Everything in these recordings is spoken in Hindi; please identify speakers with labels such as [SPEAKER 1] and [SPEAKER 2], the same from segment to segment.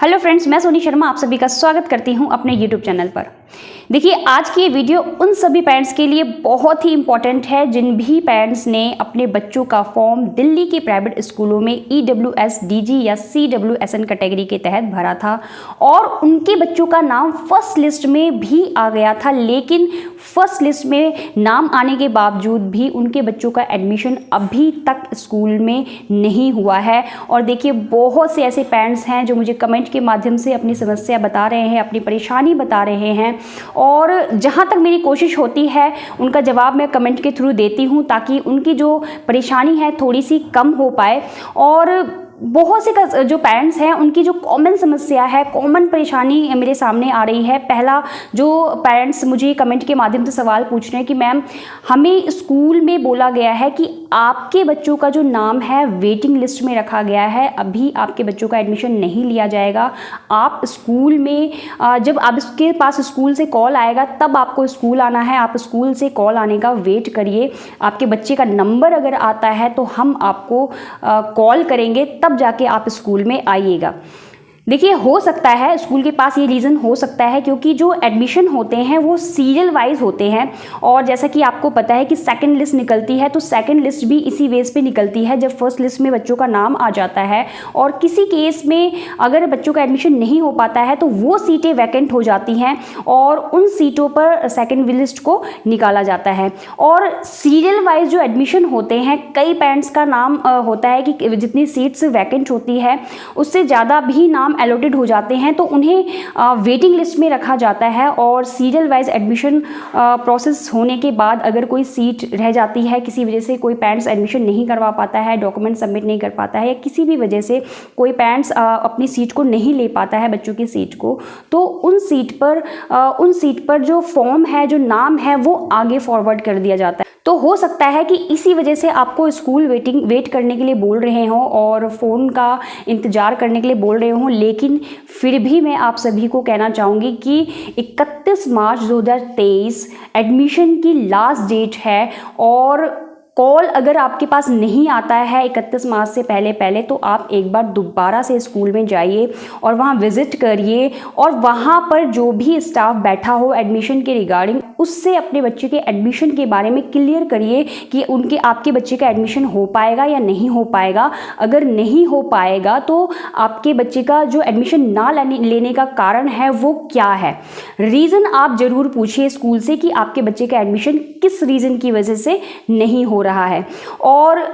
[SPEAKER 1] हेलो फ्रेंड्स, मैं सोनी शर्मा आप सभी का स्वागत करती हूं अपने यूट्यूब चैनल पर। देखिए, आज की ये वीडियो उन सभी पेरेंट्स के लिए बहुत ही इंपॉर्टेंट है जिन भी पेरेंट्स ने अपने बच्चों का फॉर्म दिल्ली के प्राइवेट स्कूलों में EWS, DG या CWSN कैटेगरी के तहत भरा था और उनके बच्चों का नाम फर्स्ट लिस्ट में भी आ गया था। लेकिन फर्स्ट लिस्ट में नाम आने के बावजूद भी उनके बच्चों का एडमिशन अभी तक स्कूल में नहीं हुआ है। और देखिए, बहुत से ऐसे पेरेंट्स हैं जो मुझे कमेंट के माध्यम से अपनी समस्या बता रहे हैं, अपनी परेशानी बता रहे हैं और जहाँ तक मेरी कोशिश होती है उनका जवाब मैं कमेंट के थ्रू देती हूँ ताकि उनकी जो परेशानी है थोड़ी सी कम हो पाए। और बहुत से जो पेरेंट्स हैं उनकी जो कॉमन समस्या है, कॉमन परेशानी मेरे सामने आ रही है। पहला जो पेरेंट्स मुझे कमेंट के माध्यम से सवाल पूछ रहे हैं कि मैम, हमें स्कूल में बोला गया है कि आपके बच्चों का जो नाम है वेटिंग लिस्ट में रखा गया है, अभी आपके बच्चों का एडमिशन नहीं लिया जाएगा। आप स्कूल में जब आपके पास स्कूल से कॉल आएगा तब आपको स्कूल आना है, आप स्कूल से कॉल आने का वेट करिए। आपके बच्चे का नंबर अगर आता है तो हम आपको कॉल करेंगे, तब जाके आप स्कूल में आइएगा। देखिए, हो सकता है स्कूल के पास ये रीज़न हो सकता है क्योंकि जो एडमिशन होते हैं वो सीरियल वाइज होते हैं और जैसा कि आपको पता है कि सेकंड लिस्ट निकलती है तो सेकंड लिस्ट भी इसी बेस पे निकलती है जब फर्स्ट लिस्ट में बच्चों का नाम आ जाता है। और किसी केस में अगर बच्चों का एडमिशन नहीं हो पाता है तो वो सीटें वैकेंट हो जाती हैं और उन सीटों पर सेकेंड लिस्ट को निकाला जाता है। और सीरियल वाइज जो एडमिशन होते हैं, कई पेरेंट्स का नाम होता है कि जितनी सीट्स वैकेंट होती है उससे ज़्यादा भी नाम अलॉटेड हो जाते हैं तो उन्हें वेटिंग लिस्ट में रखा जाता है। और सीरियल वाइज एडमिशन प्रोसेस होने के बाद अगर कोई सीट रह जाती है, किसी वजह से कोई पेरेंट्स एडमिशन नहीं करवा पाता है, डॉक्यूमेंट सबमिट नहीं कर पाता है या किसी भी वजह से कोई पेरेंट्स अपनी सीट को नहीं ले पाता है, बच्चों की सीट को, तो उन सीट पर जो फॉर्म है, जो नाम है, वो आगे फॉरवर्ड कर दिया जाता है। तो हो सकता है कि इसी वजह से आपको स्कूल वेट करने के लिए बोल रहे हों और फ़ोन का इंतज़ार करने के लिए बोल रहे हों। लेकिन फिर भी मैं आप सभी को कहना चाहूँगी कि 31 मार्च 2023 एडमिशन की लास्ट डेट है और कॉल अगर आपके पास नहीं आता है 31 मार्च से पहले तो आप एक बार दोबारा से स्कूल में जाइए और वहाँ विज़िट करिए और वहाँ पर जो भी स्टाफ बैठा हो एडमिशन के रिगार्डिंग, उससे अपने बच्चे के एडमिशन के बारे में क्लियर करिए कि आपके बच्चे का एडमिशन हो पाएगा या नहीं हो पाएगा। अगर नहीं हो पाएगा तो आपके बच्चे का जो एडमिशन ना लेने का कारण है वो क्या है। रीज़न आप ज़रूर पूछिए स्कूल से कि आपके बच्चे का एडमिशन किस रीज़न की वजह से नहीं हो रहा है। और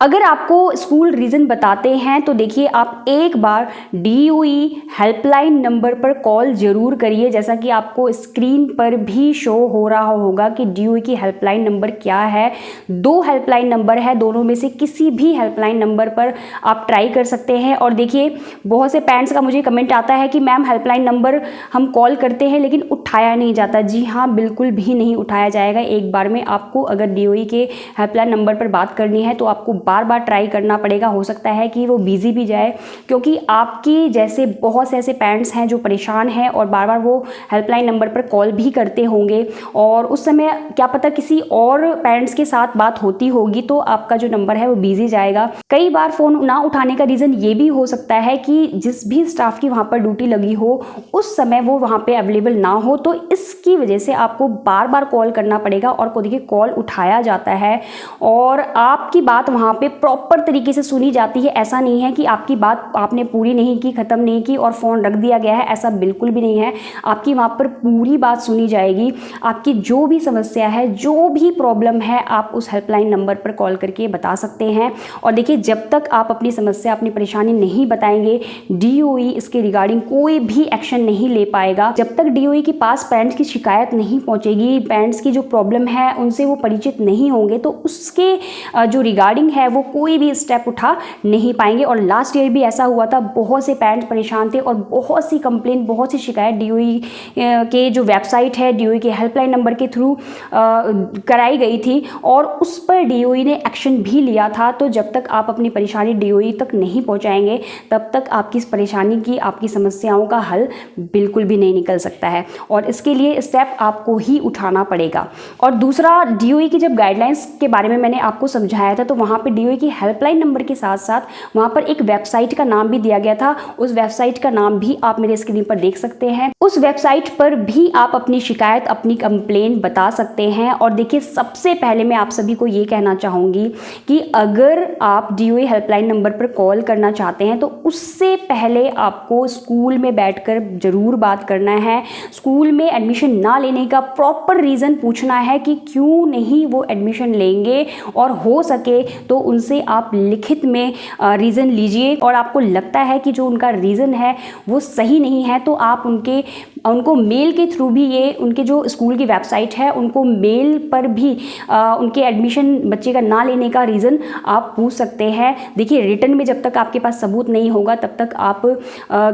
[SPEAKER 1] अगर आपको स्कूल रीज़न बताते हैं तो देखिए, आप एक बार DOE हेल्पलाइन नंबर पर कॉल ज़रूर करिए। जैसा कि आपको स्क्रीन पर भी शो हो रहा होगा कि DOE की हेल्पलाइन नंबर क्या है। 2 हेल्पलाइन नंबर है, दोनों में से किसी भी हेल्पलाइन नंबर पर आप ट्राई कर सकते हैं। और देखिए, बहुत से पेरेंट्स का मुझे कमेंट आता है कि मैम हेल्पलाइन नंबर हम कॉल करते हैं लेकिन उठाया नहीं जाता। जी हाँ, बिल्कुल भी नहीं उठाया जाएगा। एक बार में आपको अगर DOE के हेल्पलाइन नंबर पर बात करनी है तो आपको बार बार ट्राई करना पड़ेगा। हो सकता है कि वो बिजी भी जाए क्योंकि आपकी जैसे बहुत से ऐसे पेरेंट्स हैं जो परेशान हैं और बार बार वो हेल्पलाइन नंबर पर कॉल भी करते होंगे और उस समय क्या पता किसी और पेरेंट्स के साथ बात होती होगी तो आपका जो नंबर है वो बिजी जाएगा। कई बार फ़ोन ना उठाने का रीज़न ये भी हो सकता है कि जिस भी स्टाफ की वहाँ पर ड्यूटी लगी हो उस समय वो वहाँ पर अवेलेबल ना हो, तो इसकी वजह से आपको बार बार कॉल करना पड़ेगा। और को देखिए, कॉल उठाया जाता है और आपकी बात वहाँ पे प्रॉपर तरीके से सुनी जाती है। ऐसा नहीं है कि आपकी बात आपने पूरी नहीं की, ख़त्म नहीं की और फ़ोन रख दिया गया है, ऐसा बिल्कुल भी नहीं है। आपकी वहाँ पर पूरी बात सुनी जाएगी। आपकी जो भी समस्या है, जो भी प्रॉब्लम है, आप उस हेल्पलाइन नंबर पर कॉल करके बता सकते हैं। और देखिए, जब तक आप अपनी समस्या, अपनी परेशानी नहीं बताएंगे, DOE इसके रिगार्डिंग कोई भी एक्शन नहीं ले पाएगा। जब तक DOE के पास पेरेंट्स की शिकायत नहीं पहुँचेगी, पेरेंट्स की जो प्रॉब्लम है उनसे वो परिचित नहीं होंगे, तो उसके जो रिगार्डिंग है वो कोई भी स्टेप उठा नहीं पाएंगे। और लास्ट ईयर भी ऐसा हुआ था, बहुत से पेरेंट्स परेशान थे और बहुत सी कंप्लेन, बहुत सी शिकायत DOE के जो वेबसाइट है, DOE के हेल्पलाइन नंबर के थ्रू कराई गई थी और उस पर DOE ने एक्शन भी लिया था। तो जब तक आप अपनी परेशानी DOE तक नहीं पहुंचाएंगे तब तक आपकी इस परेशानी की, आपकी समस्याओं का हल बिल्कुल भी नहीं निकल सकता है और इसके लिए स्टेप आपको ही उठाना पड़ेगा। और दूसरा, DOE की जब गाइडलाइंस के बारे में मैंने आपको समझाया था तो वहाँ पे DOE की हेल्पलाइन नंबर के साथ साथ वहाँ पर एक वेबसाइट का नाम भी दिया गया था। उस वेबसाइट का नाम भी आप मेरे स्क्रीन पर देख सकते हैं। उस वेबसाइट पर भी आप अपनी शिकायत, अपनी कंप्लेंट बता सकते हैं। और देखिए, सबसे पहले मैं आप सभी को ये कहना चाहूँगी कि अगर आप DOE हेल्पलाइन नंबर पर कॉल करना चाहते हैं तो उससे पहले आपको स्कूल में बैठकर ज़रूर बात करना है। स्कूल में एडमिशन ना लेने का प्रॉपर रीज़न पूछना है कि क्यों नहीं वो एडमिशन लेंगे, और हो सके तो उनसे आप लिखित में रीज़न लीजिए। और आपको लगता है कि जो उनका रीज़न है वो सही नहीं है तो आप उनको मेल के थ्रू भी, ये उनके जो स्कूल की वेबसाइट है उनको मेल पर भी उनके एडमिशन बच्चे का ना लेने का रीज़न आप पूछ सकते हैं। देखिए, रिटर्न में जब तक आपके पास सबूत नहीं होगा तब तक आप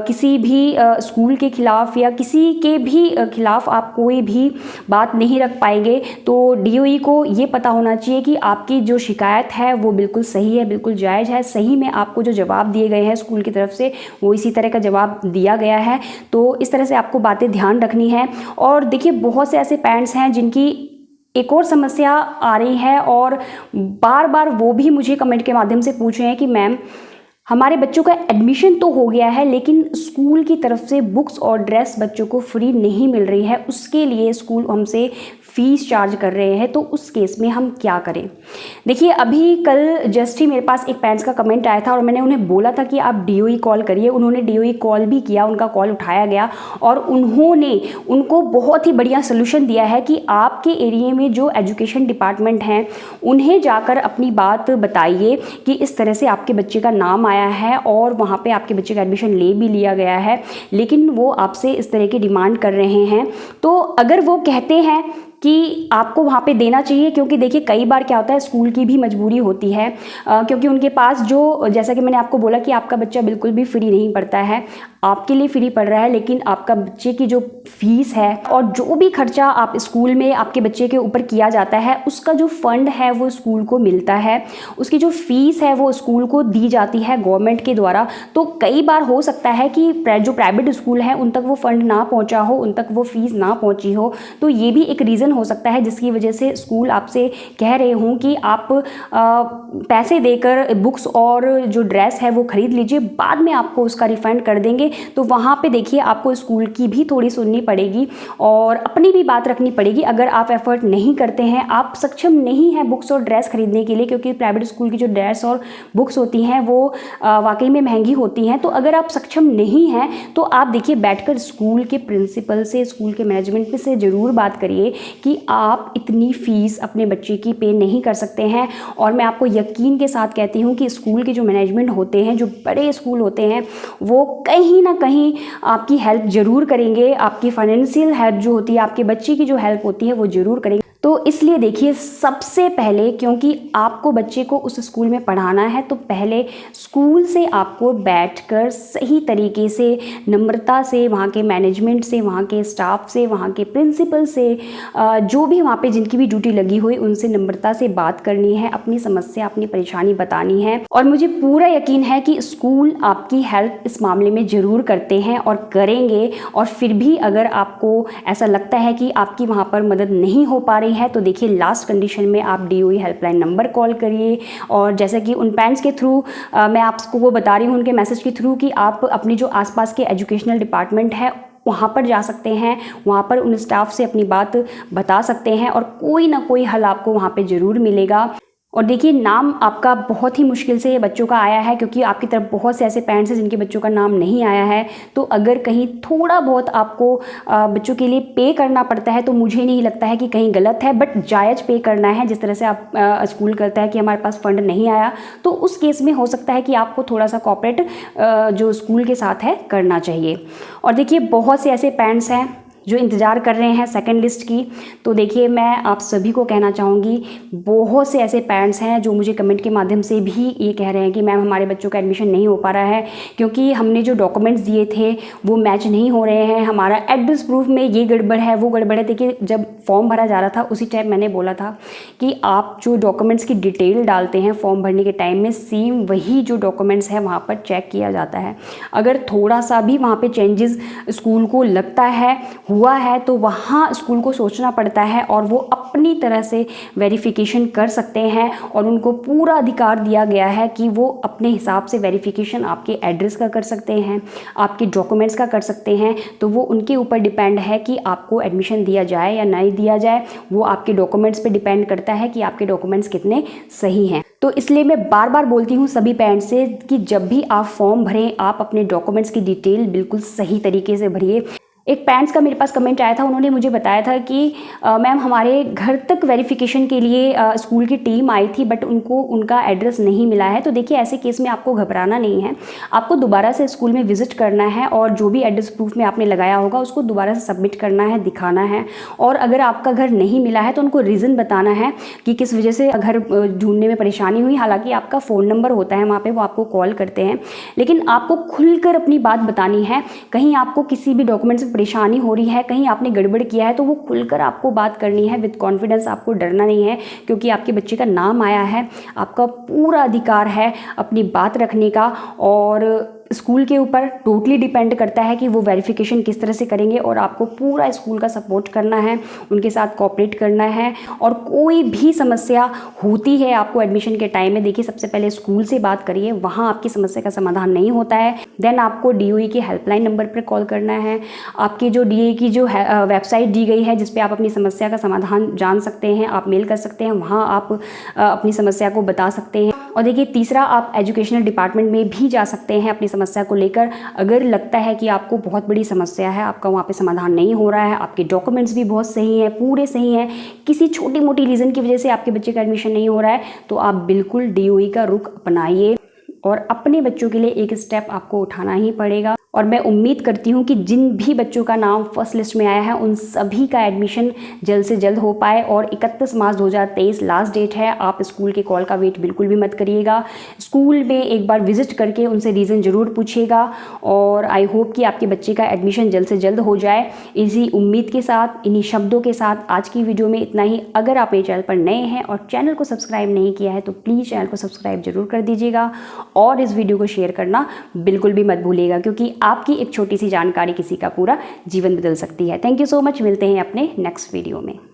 [SPEAKER 1] किसी भी स्कूल के खिलाफ या किसी के भी खिलाफ आप कोई भी बात नहीं रख पाएंगे। तो DOE को ये पता होना चाहिए कि आपकी जो शिकायत है वो बिल्कुल सही है, बिल्कुल जायज़ है। सही में आपको जो जवाब दिए गए हैं स्कूल की तरफ से वो इसी तरह का जवाब दिया गया है। तो इस तरह से आपको बातें ध्यान रखनी है। और देखिए, बहुत से ऐसे पेरेंट्स हैं जिनकी एक और समस्या आ रही है और बार बार वो भी मुझे कमेंट के माध्यम से पूछ रहे हैं कि मैम, हमारे बच्चों का एडमिशन तो हो गया है लेकिन स्कूल की तरफ से बुक्स और ड्रेस बच्चों को फ्री नहीं मिल रही है, उसके लिए स्कूल हमसे फ़ीस चार्ज कर रहे हैं, तो उस केस में हम क्या करें। देखिए, अभी कल जस्ट ही मेरे पास एक पेरेंट्स का कमेंट आया था और मैंने उन्हें बोला था कि आप DOE कॉल करिए। उन्होंने DOE कॉल भी किया, उनका कॉल उठाया गया और उन्होंने उनको बहुत ही बढ़िया सोल्यूशन दिया है कि आपके एरिया में जो एजुकेशन डिपार्टमेंट हैं उन्हें जाकर अपनी बात बताइए कि इस तरह से आपके बच्चे का नाम आया है और वहाँ पर आपके बच्चे का एडमिशन ले भी लिया गया है, लेकिन वो आपसे इस तरह की डिमांड कर रहे हैं। तो अगर वो कहते हैं कि आपको वहाँ पे देना चाहिए, क्योंकि देखिए कई बार क्या होता है, स्कूल की भी मजबूरी होती है, क्योंकि उनके पास जो, जैसा कि मैंने आपको बोला कि आपका बच्चा बिल्कुल भी फ्री नहीं पढ़ता है, आपके लिए फ्री पढ़ रहा है, लेकिन आपका बच्चे की जो फीस है और जो भी खर्चा आप स्कूल में आपके बच्चे के ऊपर किया जाता है उसका जो फंड है वो स्कूल को मिलता है, उसकी जो फीस है वो स्कूल को दी जाती है गवर्नमेंट के द्वारा। तो कई बार हो सकता है कि जो प्राइवेट स्कूल हैं उन तक वो फंड ना पहुँचा हो, उन तक वो फीस ना पहुँची हो। तो ये भी एक रीज़न हो सकता है जिसकी वजह से स्कूल आपसे कह रहे हों कि आप पैसे देकर बुक्स और जो ड्रेस है वो खरीद लीजिए, बाद में आपको उसका रिफंड कर देंगे। तो वहाँ पे देखिए, आपको स्कूल की भी थोड़ी सुननी पड़ेगी और अपनी भी बात रखनी पड़ेगी। अगर आप एफर्ट नहीं करते हैं, आप सक्षम नहीं हैं बुक्स और ड्रेस खरीदने के लिए, क्योंकि प्राइवेट स्कूल की जो ड्रेस और बुक्स होती हैं वो वाकई में महंगी होती हैं। तो अगर आप सक्षम नहीं हैं तो आप देखिए, बैठकर स्कूल के प्रिंसिपल से, स्कूल के मैनेजमेंट से ज़रूर बात करिए कि आप इतनी फ़ीस अपने बच्चे की पे नहीं कर सकते हैं। और मैं आपको यकीन के साथ कहती हूँ कि स्कूल के जो मैनेजमेंट होते हैं, जो बड़े स्कूल होते हैं, वो कहीं ना कहीं आपकी हेल्प ज़रूर करेंगे। आपकी फाइनेंशियल हेल्प जो होती है, आपके बच्चे की जो हेल्प होती है वो ज़रूर करेंगे। तो इसलिए देखिए, सबसे पहले, क्योंकि आपको बच्चे को उस स्कूल में पढ़ाना है, तो पहले स्कूल से आपको बैठकर सही तरीके से, नम्रता से, वहाँ के मैनेजमेंट से, वहाँ के स्टाफ से, वहाँ के प्रिंसिपल से, जो भी वहाँ पे जिनकी भी ड्यूटी लगी हुई, उनसे नम्रता से बात करनी है, अपनी समस्या, अपनी परेशानी बतानी है। और मुझे पूरा यकीन है कि स्कूल आपकी हेल्प इस मामले में ज़रूर करते हैं और करेंगे। और फिर भी अगर आपको ऐसा लगता है कि आपकी वहाँ पर मदद नहीं हो पा रही है, तो देखिए, लास्ट कंडीशन में आप DOE हेल्पलाइन नंबर कॉल करिए। और जैसे कि उन पेरेंट्स के थ्रू मैं आपको वो बता रही हूँ, उनके मैसेज के थ्रू, कि आप अपनी जो आसपास के एजुकेशनल डिपार्टमेंट है वहाँ पर जा सकते हैं, वहाँ पर उन स्टाफ से अपनी बात बता सकते हैं और कोई ना कोई हल आपको वहाँ पे ज़रूर मिलेगा। और देखिए, नाम आपका बहुत ही मुश्किल से बच्चों का आया है, क्योंकि आपकी तरफ बहुत से ऐसे पेरेंट्स हैं जिनके बच्चों का नाम नहीं आया है। तो अगर कहीं थोड़ा बहुत आपको बच्चों के लिए पे करना पड़ता है तो मुझे नहीं लगता है कि कहीं गलत है, बट जायज़ पे करना है। जिस तरह से आप स्कूल करता है कि हमारे पास फ़ंड नहीं आया, तो उस केस में हो सकता है कि आपको थोड़ा सा कॉपरेट जो स्कूल के साथ है करना चाहिए। और देखिए, बहुत से ऐसे पेरेंट्स हैं जो इंतज़ार कर रहे हैं सेकंड लिस्ट की। तो देखिए, मैं आप सभी को कहना चाहूँगी, बहुत से ऐसे पेरेंट्स हैं जो मुझे कमेंट के माध्यम से भी ये कह रहे हैं कि मैम, हमारे बच्चों का एडमिशन नहीं हो पा रहा है क्योंकि हमने जो डॉक्यूमेंट्स दिए थे वो मैच नहीं हो रहे हैं, हमारा एड्रेस प्रूफ में ये गड़बड़ है, वो गड़बड़ है। देखिए, जब फॉर्म भरा जा रहा था उसी टाइम मैंने बोला था कि आप जो डॉक्यूमेंट्स की डिटेल डालते हैं फॉर्म भरने के टाइम में, सेम वही जो डॉक्यूमेंट्स है वहाँ पर चेक किया जाता है। अगर थोड़ा सा भी वहाँ पर चेंजेस स्कूल को लगता है हुआ है तो वहाँ स्कूल को सोचना पड़ता है और वो अपनी तरह से वेरिफिकेशन कर सकते हैं और उनको पूरा अधिकार दिया गया है कि वो अपने हिसाब से वेरिफिकेशन आपके एड्रेस का कर सकते हैं, आपके डॉक्यूमेंट्स का कर सकते हैं। तो वो उनके ऊपर डिपेंड है कि आपको एडमिशन दिया जाए या नहीं दिया जाए। वो आपके डॉक्यूमेंट्स पे डिपेंड करता है कि आपके डॉक्यूमेंट्स कितने सही हैं। तो इसलिए मैं बार बार बोलती हूँ सभी पेरेंट्स से कि जब भी आप फॉर्म भरें, आप अपने डॉक्यूमेंट्स की डिटेल बिल्कुल सही तरीके से भरिए। एक पेरेंट्स का मेरे पास कमेंट आया था, उन्होंने मुझे बताया था कि मैम हमारे घर तक वेरिफिकेशन के लिए स्कूल की टीम आई थी बट उनको उनका एड्रेस नहीं मिला है। तो देखिए ऐसे केस में आपको घबराना नहीं है, आपको दोबारा से स्कूल में विजिट करना है और जो भी एड्रेस प्रूफ में आपने लगाया होगा उसको दोबारा से सबमिट करना है, दिखाना है। और अगर आपका घर नहीं मिला है तो उनको रीज़न बताना है कि किस वजह से घर ढूंढने में परेशानी हुई। हालाँकि आपका फ़ोन नंबर होता है वहाँ पर, वो आपको कॉल करते हैं, लेकिन आपको खुलकर अपनी बात बतानी है। कहीं आपको किसी भी डॉक्यूमेंट्स परेशानी हो रही है, कहीं आपने गड़बड़ किया है, तो वो खुलकर आपको बात करनी है विद कॉन्फिडेंस। आपको डरना नहीं है क्योंकि आपके बच्चे का नाम आया है। आपका पूरा अधिकार है अपनी बात रखने का और स्कूल के ऊपर टोटली डिपेंड करता है कि वो वेरिफिकेशन किस तरह से करेंगे और आपको पूरा स्कूल का सपोर्ट करना है, उनके साथ कोऑपरेट करना है। और कोई भी समस्या होती है आपको एडमिशन के टाइम में, देखिए सबसे पहले स्कूल से बात करिए, वहाँ आपकी समस्या का समाधान नहीं होता है देन आपको DOE की हेल्पलाइन नंबर पर कॉल करना है। आपकी जो DOE की जो वेबसाइट दी गई है जिस पे आप अपनी समस्या का समाधान जान सकते हैं, आप मेल कर सकते हैं, वहाँ आप अपनी समस्या को बता सकते हैं। और देखिए तीसरा, आप एजुकेशनल डिपार्टमेंट में भी जा सकते हैं अपनी समस्या को लेकर। अगर लगता है कि आपको बहुत बड़ी समस्या है, आपका वहाँ पे समाधान नहीं हो रहा है, आपके डॉक्यूमेंट्स भी बहुत सही हैं, पूरे सही हैं, किसी छोटी मोटी रीज़न की वजह से आपके बच्चे का एडमिशन नहीं हो रहा है, तो आप बिल्कुल DOE का रुख अपनाइए और अपने बच्चों के लिए एक स्टेप आपको उठाना ही पड़ेगा। और मैं उम्मीद करती हूँ कि जिन भी बच्चों का नाम फर्स्ट लिस्ट में आया है उन सभी का एडमिशन जल्द से जल्द हो पाए। और 31 मार्च 2023 लास्ट डेट है। आप स्कूल के कॉल का वेट बिल्कुल भी मत करिएगा, स्कूल में एक बार विजिट करके उनसे रीज़न ज़रूर पूछिएगा। और आई होप कि आपके बच्चे का एडमिशन जल्द से जल्द हो जाए। इसी उम्मीद के साथ, इन्हीं शब्दों के साथ आज की वीडियो में इतना ही। अगर आप मेरे चैनल पर नए हैं और चैनल को सब्सक्राइब नहीं किया है तो प्लीज़ चैनल को सब्सक्राइब जरूर कर दीजिएगा और इस वीडियो को शेयर करना बिल्कुल भी मत भूलिएगा, क्योंकि आपकी एक छोटी सी जानकारी किसी का पूरा जीवन बदल सकती है। थैंक यू सो मच, मिलते हैं अपने नेक्स्ट वीडियो में।